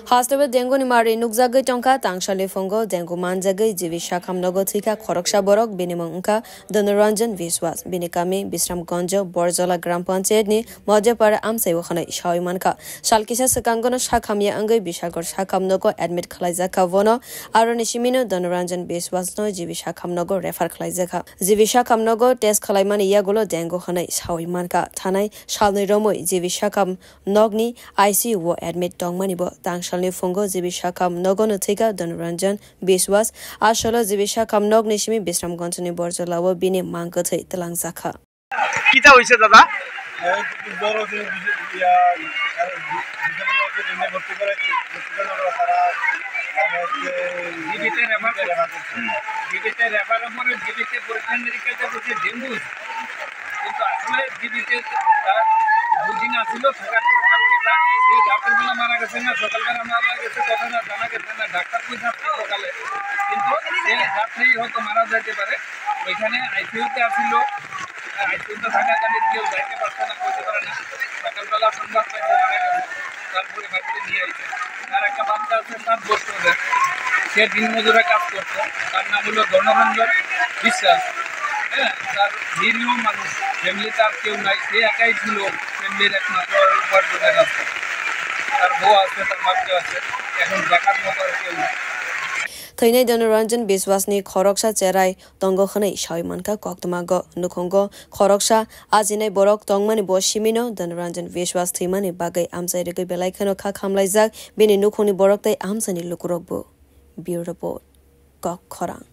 Haste dengue ni mari nukjagwi tongkha Tangsalni phungo dengue manjagwi jibi sakham nogo thwikha khorok borok Bini mung Dhanuranjan Biswas Bini kami Bishramganja Borjola gram panchayat ni Madhyapara amchai khane saimankha salkisa sekangono sakham ya angoi bishalgor sakham nogo admit khlaijaka vono aro nishimino Dhanuranjan Biswas no jibi sakham nogo refer khlaijaka jibi sakham nogo test khlaimani yagulo dengue khane saimankha thanai salni romoi jibi sakham nogni ICU wo admit tongmani bo Tangsalni phungo jibi sakham nogo no thwikha Dhanuranjan Biswas asholo jibi sakham nog nishimi Bishramganja Borjola wo Bini mang thai telang zakha কিটা হইছে দাদা জ্বর হচ্ছে ইয়া ভর্তি করে তারা জিবিতে রেফারের পরে জিবিতে পরীক্ষা নিরীক্ষাতে বলছে ডেঙ্গু কিন্তু আসলে জিবিতে তার দুদিন আসিল থাকার পর কালকে সে রাতের বেলা মারা গেছে না সকালবেলা মারা গেছে কথা না জানা গেছে না ডাক্তার বুঝাচ্ছে সকালে কিন্তু সে রাত্রেই হয়তো মারা যেতে পারে ওইখানে আইসিইউতে আসিল আইসিইউতে থাকাকালীন কেউ যাইতে পারছে না করতে পারে না সকালবেলা সংবাদ পাইছে মারা গেছে তারপরে বাড়িতে নিয়ে আইছে তার একটা বাচ্চা আছে 7 বছরের সে দিন মজুরে কাজ করতো তার নাম হলো ধনুরঞ্জন বিশ্বাস হ্যাঁ তার নিরীহ মানুষ ফ্যামিলি তার কেউ নাই সে একাই ছিল ফ্যামিলির একমাত্র উপার্জনের রাস্তা তার বউ আছে তার বাচ্চা আছে এখন দেখার মতো কেউ নাই Thainai Dhanuranjan Biswas ni khorok cherai tongo khanai saimankha koktmago nukhongo khorok ajinai borok tongmani bo shimino Dhanuranjan Biswas thimani bagai amchai rege belai khano kha khamlaijak bini nukhoni borok tai amchani lukurok bo bureau report khorok